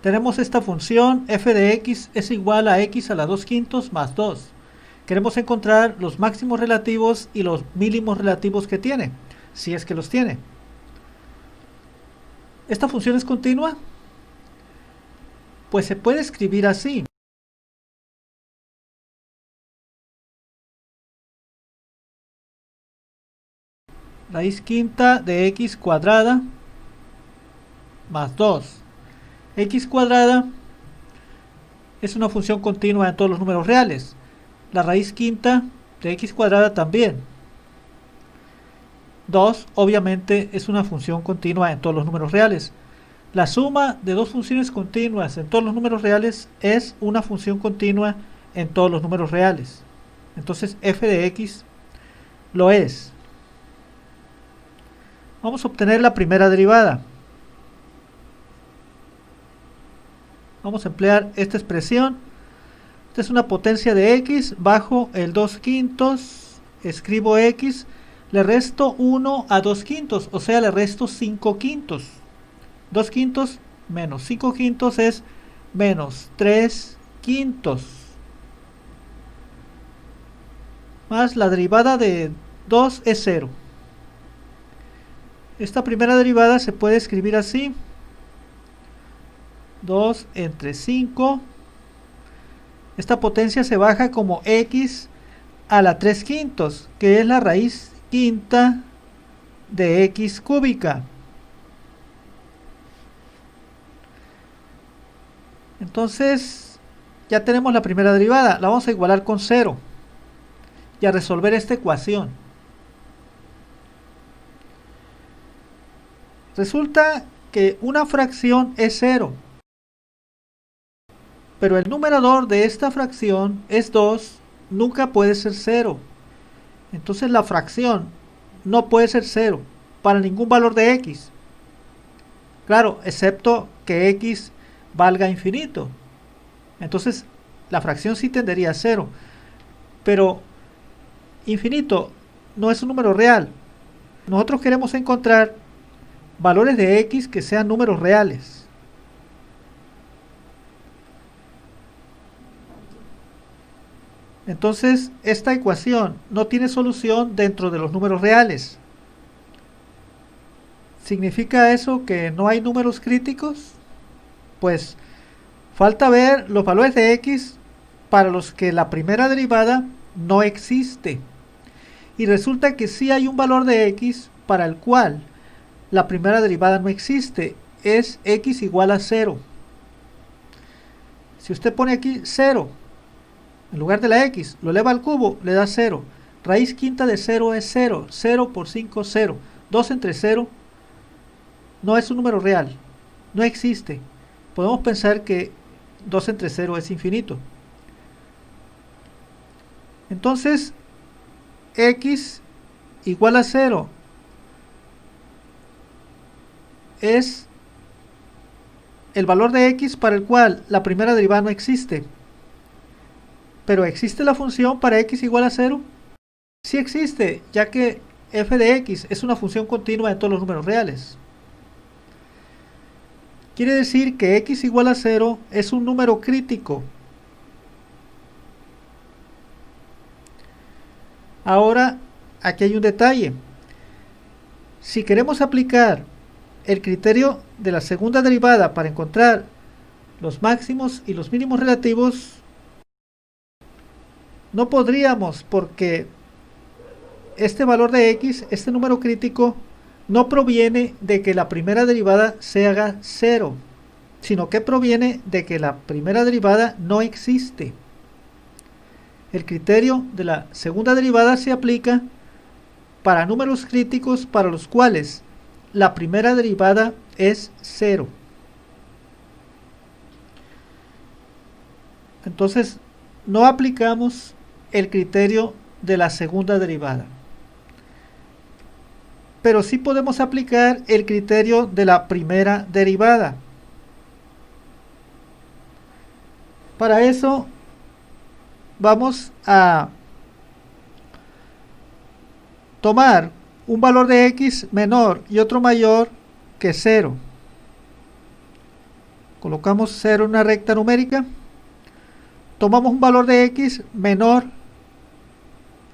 Tenemos esta función f de x es igual a x a la 2 quintos más 2. Queremos encontrar los máximos relativos y los mínimos relativos que tiene, si es que los tiene. ¿Esta función es continua? Pues se puede escribir así. Raíz quinta de x cuadrada más 2. X cuadrada es una función continua en todos los números reales. La raíz quinta de x cuadrada también. 2 obviamente es una función continua en todos los números reales. La suma de dos funciones continuas en todos los números reales es una función continua en todos los números reales. Entonces f de x lo es. Vamos a obtener la primera derivada. Vamos a emplear esta expresión. Esta es una potencia de x bajo el 2 quintos. Escribo x, le resto 1 a 2 quintos, o sea, le resto 5 quintos. 2 quintos menos 5 quintos es menos 3 quintos. Más la derivada de 2 es 0. Esta primera derivada se puede escribir así. 2 entre 5. Esta potencia se baja como x a la 3 quintos, que es la raíz quinta de x cúbica. Entonces, ya tenemos la primera derivada. La vamos a igualar con 0 y a resolver esta ecuación. Resulta que una fracción es 0, pero el numerador de esta fracción es 2, nunca puede ser 0. Entonces la fracción no puede ser 0 para ningún valor de x. Claro, excepto que x valga infinito. Entonces la fracción sí tendería a 0. Pero infinito no es un número real. Nosotros queremos encontrar valores de x que sean números reales. Entonces, esta ecuación no tiene solución dentro de los números reales. ¿Significa eso que no hay números críticos? Pues falta ver los valores de x para los que la primera derivada no existe. Y resulta que sí hay un valor de x para el cual la primera derivada no existe. Es x igual a 0. Si usted pone aquí 0, en lugar de la x, lo eleva al cubo, le da 0. Raíz quinta de 0 es 0. 0 por 5, 0. 2 entre 0 no es un número real. No existe. Podemos pensar que 2 entre 0 es infinito. Entonces, x igual a 0 es el valor de x para el cual la primera derivada no existe. Pero ¿existe la función para x igual a 0? Sí existe, ya que f de x es una función continua en todos los números reales. Quiere decir que x igual a 0 es un número crítico. Ahora, aquí hay un detalle. Si queremos aplicar el criterio de la segunda derivada para encontrar los máximos y los mínimos relativos, no podríamos, porque este valor de x, este número crítico, no proviene de que la primera derivada se haga 0, sino que proviene de que la primera derivada no existe. El criterio de la segunda derivada se aplica para números críticos para los cuales la primera derivada es 0. Entonces, no aplicamos el criterio de la segunda derivada. Pero sí podemos aplicar el criterio de la primera derivada. Para eso vamos a tomar un valor de x menor y otro mayor que 0. Colocamos 0 en una recta numérica. Tomamos un valor de x menor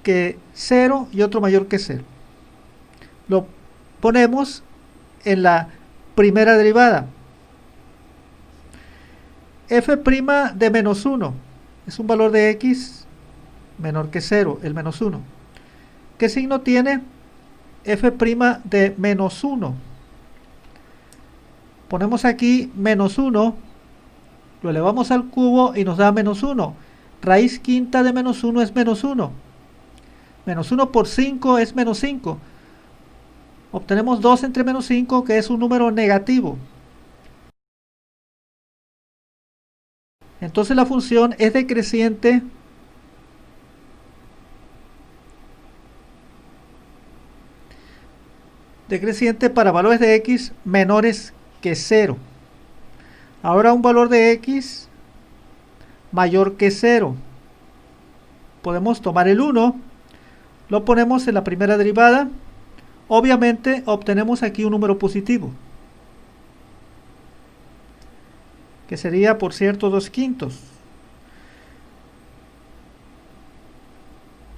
que 0 y otro mayor que 0. Lo ponemos en la primera derivada. F' de menos 1 es un valor de x menor que 0, el menos 1. ¿Qué signo tiene f' de menos 1? Ponemos aquí menos 1, lo elevamos al cubo y nos da menos 1. Raíz quinta de menos 1 es menos 1. Menos 1 por 5 es menos 5. Obtenemos 2 entre menos 5, que es un número negativo. Entonces la función es decreciente para valores de x menores que 0. Ahora un valor de x mayor que 0. Podemos tomar el 1, lo ponemos en la primera derivada. Obviamente obtenemos aquí un número positivo, que sería, por cierto, 2/5.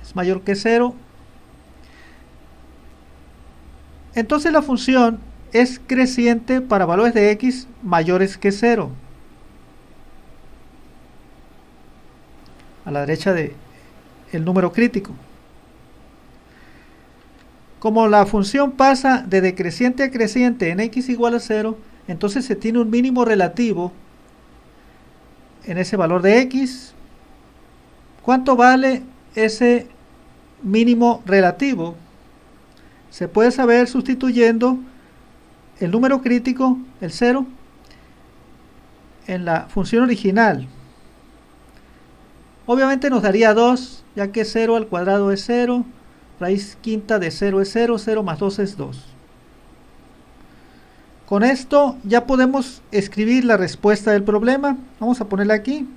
Es mayor que 0. Entonces la función es creciente para valores de x mayores que 0. A la derecha del número crítico. Como la función pasa de decreciente a creciente en x igual a 0, entonces se tiene un mínimo relativo en ese valor de x. ¿Cuánto vale ese mínimo relativo? Se puede saber sustituyendo el número crítico, el 0, en la función original. Obviamente nos daría 2, ya que 0 al cuadrado es 0, raíz quinta de 0 es 0, 0 más 2 es 2. Con esto ya podemos escribir la respuesta del problema. Vamos a ponerla aquí.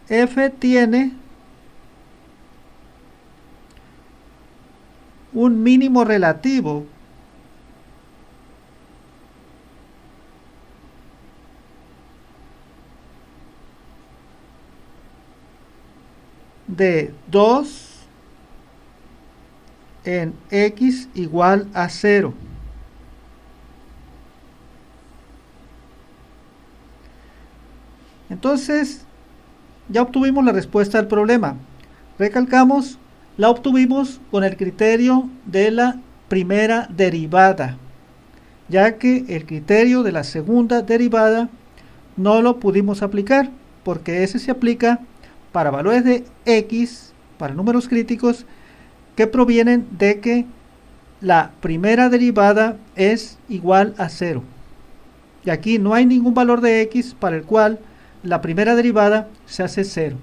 F tiene un mínimo relativo de 2 en x igual a 0. Entonces, ya obtuvimos la respuesta del problema. Recalcamos, la obtuvimos con el criterio de la primera derivada, ya que el criterio de la segunda derivada no lo pudimos aplicar, porque ese se aplica para valores de x, para números críticos, que provienen de que la primera derivada es igual a 0. Y aquí no hay ningún valor de x para el cual la primera derivada se hace 0.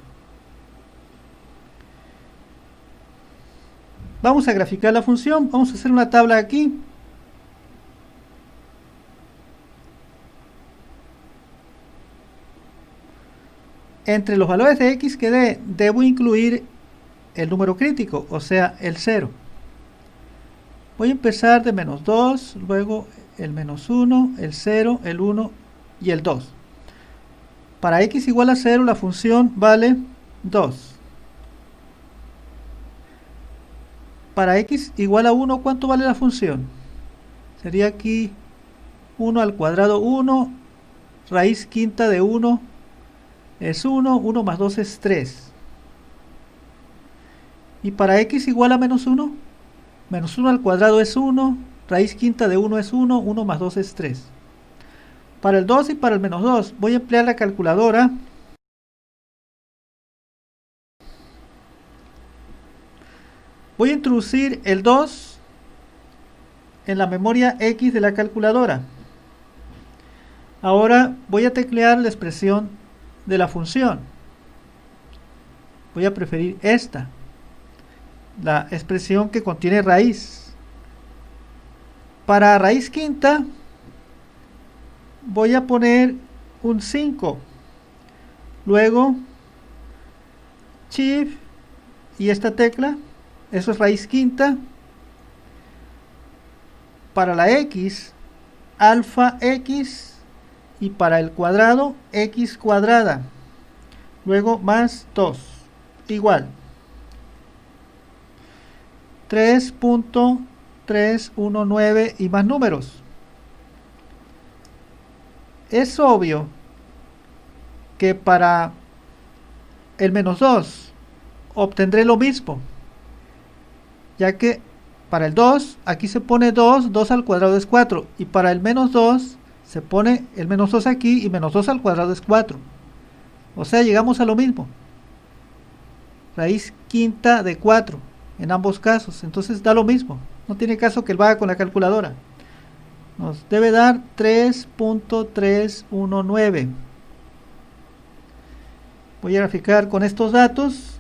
Vamos a graficar la función. Vamos a hacer una tabla aquí. Entre los valores de x que dé, debo incluir el número crítico, o sea, el 0. Voy a empezar de menos 2, luego el menos 1, el 0, el 1 y el 2. Para x igual a 0 la función vale 2. Para x igual a 1, ¿cuánto vale la función? Sería aquí 1 al cuadrado 1, raíz quinta de 1 es 1, 1 más 2 es 3. Y para x igual a menos 1, menos 1 al cuadrado es 1, raíz quinta de 1 es 1, 1 más 2 es 3. Para el 2 y para el menos 2 voy a emplear la calculadora. Voy a introducir el 2 en la memoria X de la calculadora. Ahora voy a teclear la expresión de la función. Voy a preferir esta, la expresión que contiene raíz. Para raíz quinta voy a poner un 5. Luego Shift y esta tecla, eso es raíz quinta. Para la x, alfa x y para el cuadrado x cuadrada, luego más 2, igual 3.319 y más números. Es obvio que para el menos 2 obtendré lo mismo, ya que para el 2 aquí se pone 2, 2 al cuadrado es 4, y para el menos 2 se pone el menos 2 aquí y menos 2 al cuadrado es 4. O sea, llegamos a lo mismo. Raíz quinta de 4 en ambos casos, entonces da lo mismo. No tiene caso que lo haga con la calculadora. Nos debe dar 3.319. Voy a graficar con estos datos.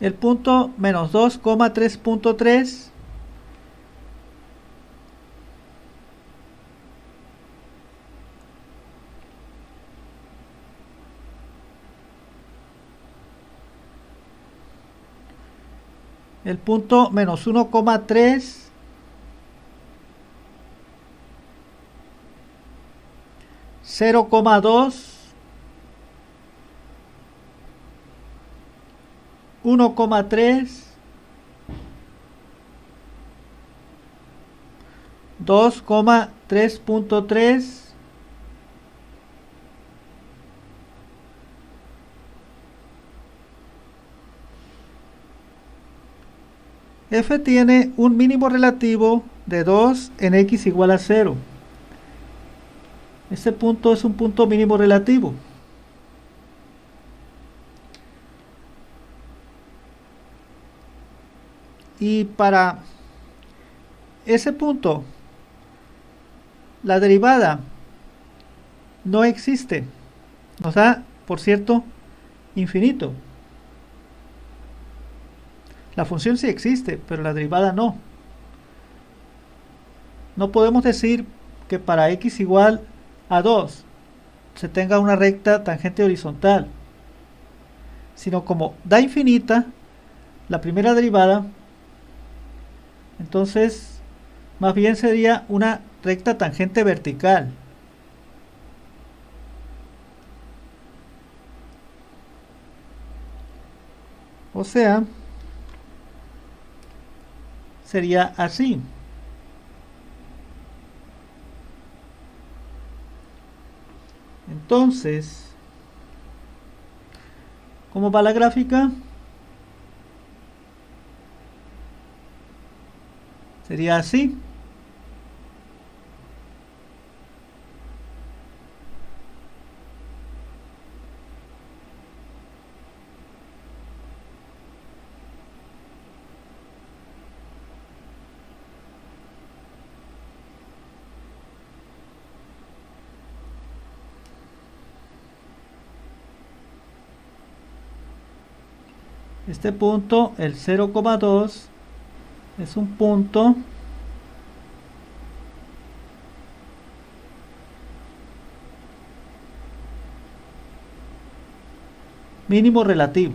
El punto menos 2,3.3 el punto menos 1,3 0,2 1,3 2,3.3 f tiene un mínimo relativo de 2 en x igual a 0. Este punto es un punto mínimo relativo. Y para ese punto, la derivada no existe. Nos da, por cierto, infinito. La función sí existe, pero la derivada no. No podemos decir que para x igual a 2 se tenga una recta tangente horizontal, sino como da infinita la primera derivada, entonces más bien sería una recta tangente vertical. O sea, sería así. Entonces, ¿cómo va la gráfica? Sería así. Este punto, el 0,2, es un punto mínimo relativo.